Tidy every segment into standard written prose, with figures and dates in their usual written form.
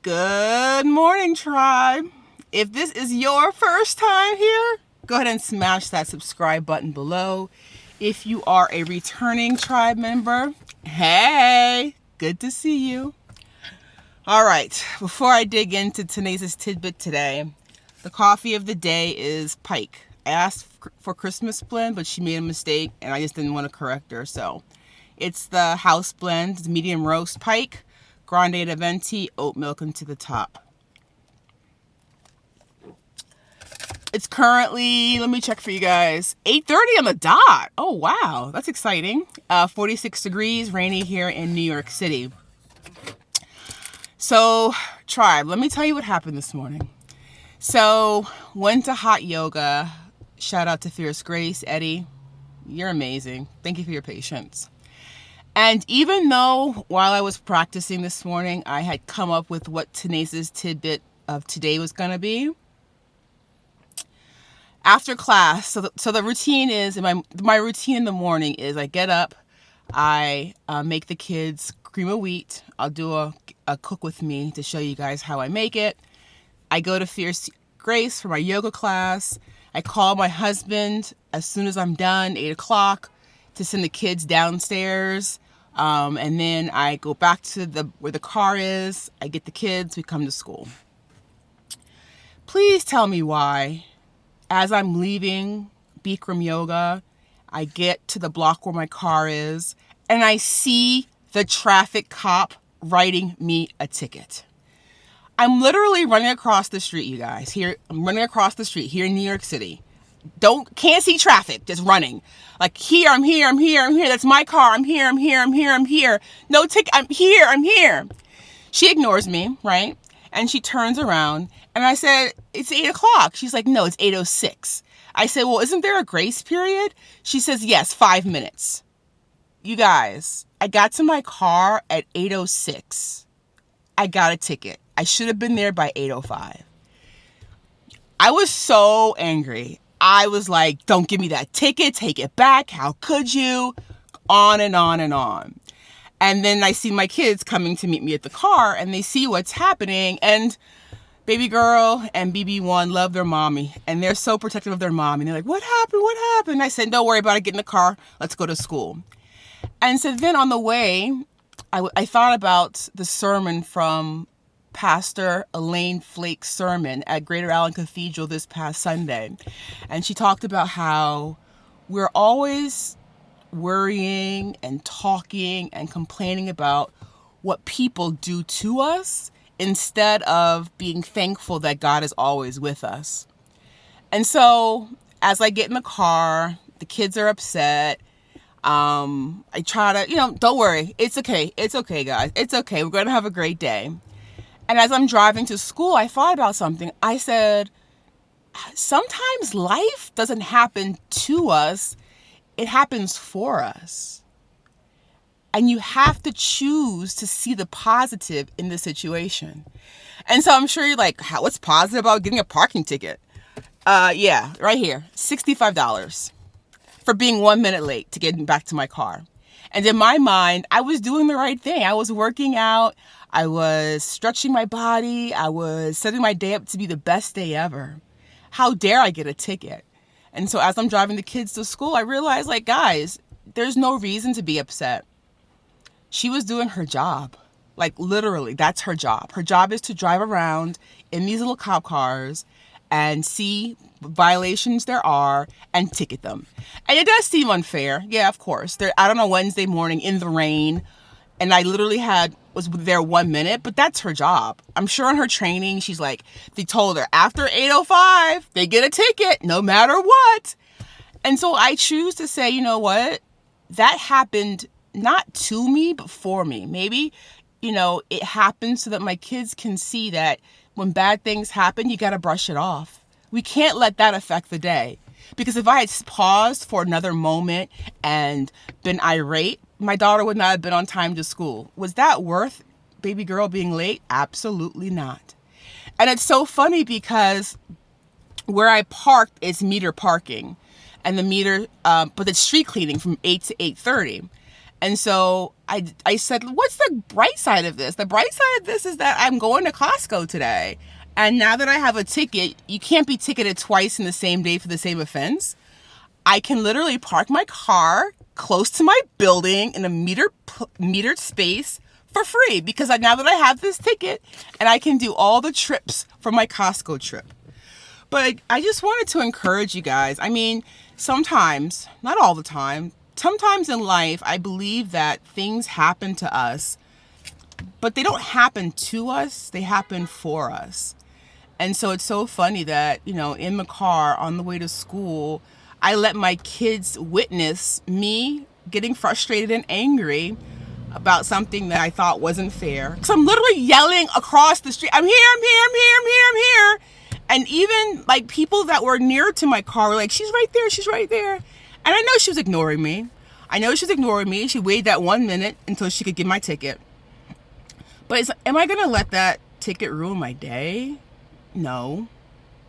Good morning, tribe. If this is your first time here, go ahead and smash that subscribe button below. If you are a returning tribe member, hey, good to see you. All right, before I dig into Teneza's Tidbit today, the coffee of the day is Pike. I asked for Christmas blend, but she made a mistake, and I just didn't want to correct her, so it's the house blend, it's medium roast Pike, grande da venti, oat milk into the top. It's currently, let me check for you guys, 8:30 on the dot. Oh, wow, that's exciting. 46 degrees, rainy here in New York City. So, tribe, let me tell you what happened this morning. So, went to hot yoga. Shout out to Fierce Grace, Eddie. You're amazing. Thank you for your patience. And even though while I was practicing this morning, I had come up with what Teneza's Tidbit of today was going to be, after class, so the routine is, my routine in the morning is I get up, I make the kids cream of wheat. I'll do a cook with me to show you guys how I make it. I go to Fierce Grace for my yoga class. I call my husband as soon as I'm done, 8 o'clock, to send the kids downstairs. And then I go back to where the car is. I get the kids, we come to school. Please tell me why, as I'm leaving Bikram Yoga, I get to the block where my car is, and I see the traffic cop writing me a ticket. I'm literally running across the street, you guys. I'm running across the street here in New York City. Can't see traffic, just running. Like, here, I'm here. That's my car. I'm here. No ticket, I'm here. She ignores me, right? And she turns around, and I said, it's 8 o'clock. She's like, no, it's 8:06. I said, well, isn't there a grace period? She says, yes, 5 minutes. You guys, I got to my car at 8:06. I got a ticket. I should have been there by 8:05. I was so angry. I was like, don't give me that ticket. Take it back. How could you? On and on and on. And then I see my kids coming to meet me at the car, and they see what's happening. And baby girl and BB1 love their mommy, and they're so protective of their mommy. And they're like, what happened? I said, don't worry about it. Get in the car. Let's go to school. And so then on the way, I thought about the sermon from Pastor Elaine Flake's sermon at Greater Allen Cathedral this past Sunday. And she talked about how we're always worrying and talking and complaining about what people do to us instead of being thankful that God is always with us. And so as I get in the car, the kids are upset. I try to, don't worry. It's okay. It's okay, guys. It's okay. We're going to have a great day. And as I'm driving to school, I thought about something. I said, sometimes life doesn't happen to us. It happens for us. And you have to choose to see the positive in the situation. And so I'm sure you're like, what's positive about getting a parking ticket? Yeah, right here, $65 for being 1 minute late to getting back to my car. And in my mind, I was doing the right thing. I was working out. I was stretching my body. I was setting my day up to be the best day ever. How dare I get a ticket? And so as I'm driving the kids to school, I realized, like, guys, there's no reason to be upset. She was doing her job. Like, literally, that's her job. Her job is to drive around in these little cop cars and see violations there are and ticket them. And it does seem unfair. Yeah, of course. They're out on a Wednesday morning in the rain, and I literally was there 1 minute, but that's her job. I'm sure in her training, she's like, they told her after 8:05, they get a ticket no matter what. And so I choose to say, you know what? That happened not to me, but for me. Maybe, it happened so that my kids can see that when bad things happen, you got to brush it off. We can't let that affect the day. Because if I had paused for another moment and been irate, my daughter would not have been on time to school. Was that worth baby girl being late? Absolutely not. And it's so funny because where I parked is meter parking, and the meter, but it's street cleaning from 8 to 8:30. And so I said, what's the bright side of this? The bright side of this is that I'm going to Costco today. And now that I have a ticket, you can't be ticketed twice in the same day for the same offense. I can literally park my car close to my building in a metered space for free, because now that I have this ticket, and I can do all the trips for my Costco trip. But I just wanted to encourage you guys. I mean, sometimes, not all the time, sometimes in life, I believe that things happen to us, but they don't happen to us, they happen for us. And so it's so funny that, in the car on the way to school, I let my kids witness me getting frustrated and angry about something that I thought wasn't fair. So I'm literally yelling across the street, I'm here, I'm here, I'm here, I'm here, I'm here. And even like people that were near to my car were like, she's right there, she's right there. And I know she was ignoring me. She waited that 1 minute until she could get my ticket. But am I going to let that ticket ruin my day? No.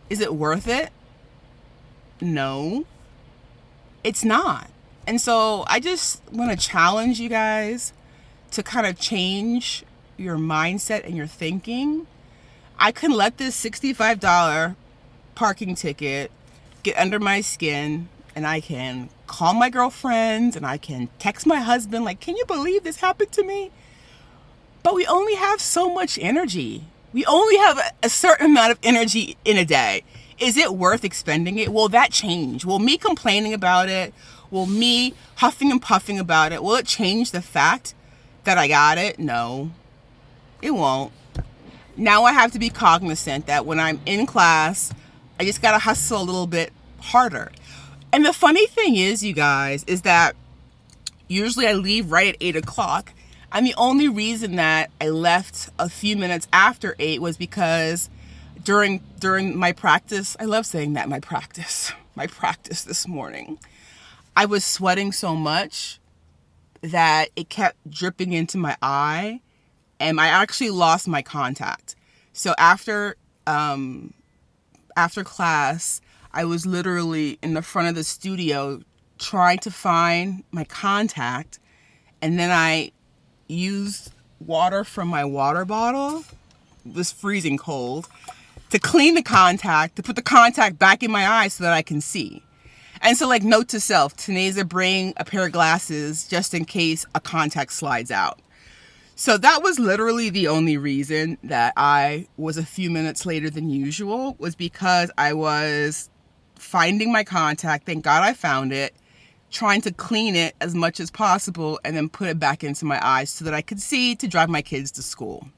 Is it worth it? No. It's not. And so I just want to challenge you guys to kind of change your mindset and your thinking. I can let this $65 parking ticket get under my skin, and I can call my girlfriends and I can text my husband like, can you believe this happened to me? But we only have so much energy. We only have a certain amount of energy in a day. Is it worth expending it? Will that change? Will me complaining about it? Will me huffing and puffing about it? Will it change the fact that I got it? No, it won't. Now I have to be cognizant that when I'm in class, I just got to hustle a little bit harder. And the funny thing is, you guys, is that usually I leave right at 8 o'clock. And the only reason that I left a few minutes after 8 was because during my practice, I love saying that, my practice this morning, I was sweating so much that it kept dripping into my eye, and I actually lost my contact. So after class, I was literally in the front of the studio trying to find my contact, and then I used water from my water bottle, it was freezing cold, to clean the contact, to put the contact back in my eye so that I can see. And so, like, note to self, Teneza, bring a pair of glasses just in case a contact slides out. So that was literally the only reason that I was a few minutes later than usual, was because I was finding my contact. Thank God I found it, trying to clean it as much as possible, and then put it back into my eyes so that I could see to drive my kids to school.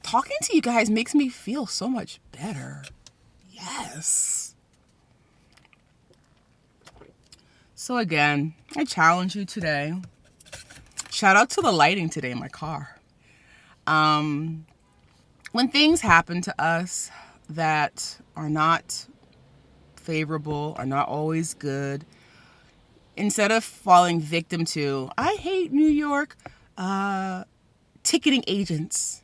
Talking to you guys makes me feel so much better. Yes. So again, I challenge you today. Shout out to the lighting today in my car. When things happen to us that are not favorable, are not always good, instead of falling victim to, I hate New York, ticketing agents,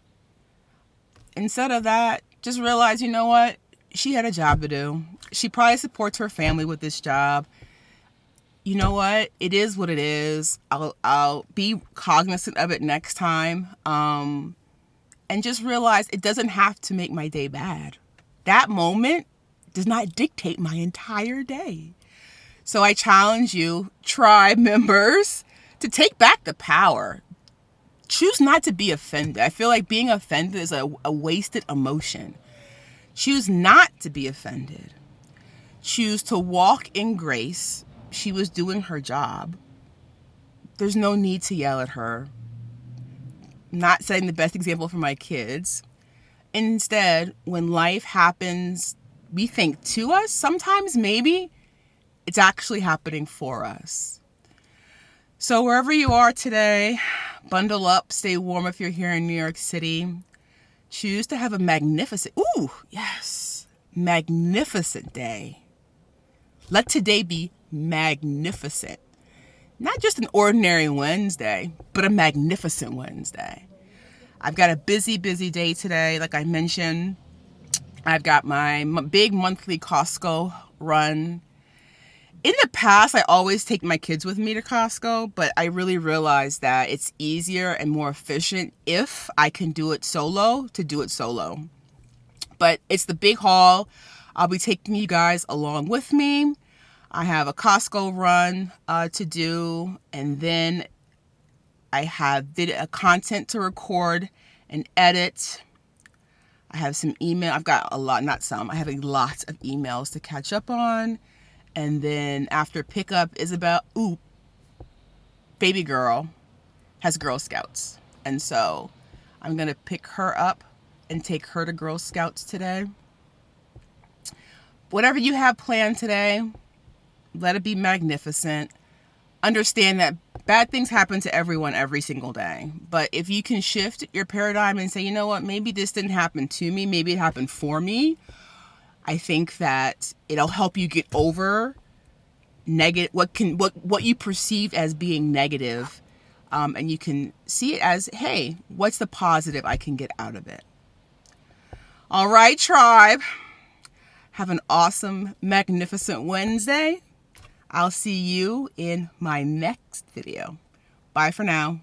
instead of that, just realize, you know what? She had a job to do. She probably supports her family with this job. You know what? It is what it is. I'll be cognizant of it next time. And just realize it doesn't have to make my day bad. That moment does not dictate my entire day. So I challenge you, tribe members, to take back the power. Choose not to be offended. I feel like being offended is a wasted emotion. Choose not to be offended. Choose to walk in grace. She was doing her job. There's no need to yell at her. Not setting the best example for my kids. Instead, when life happens, we think to us, sometimes maybe it's actually happening for us. So wherever you are today, bundle up, stay warm if you're here in New York City. Choose to have a magnificent day. Let today be magnificent. Not just an ordinary Wednesday, but a magnificent Wednesday. I've got a busy day today. Like I mentioned, I've got my big monthly Costco run. In the past, I always take my kids with me to Costco, but I really realized that it's easier and more efficient if I can do it solo, to do it solo. But it's the big haul. I'll be taking you guys along with me. I have a Costco run to do, and then I have video content to record and edit. I have some email. I've got a lot, not some. I have a lot of emails to catch up on. And then after pickup, Isabel, baby girl, has Girl Scouts. And so I'm going to pick her up and take her to Girl Scouts today. Whatever you have planned today, let it be magnificent. Understand that bad things happen to everyone every single day. But if you can shift your paradigm and say, you know what, maybe this didn't happen to me, maybe it happened for me, I think that it'll help you get over negative, what you perceived as being negative, and you can see it as, hey, what's the positive I can get out of it? All right, tribe. Have an awesome, magnificent Wednesday. I'll see you in my next video. Bye for now.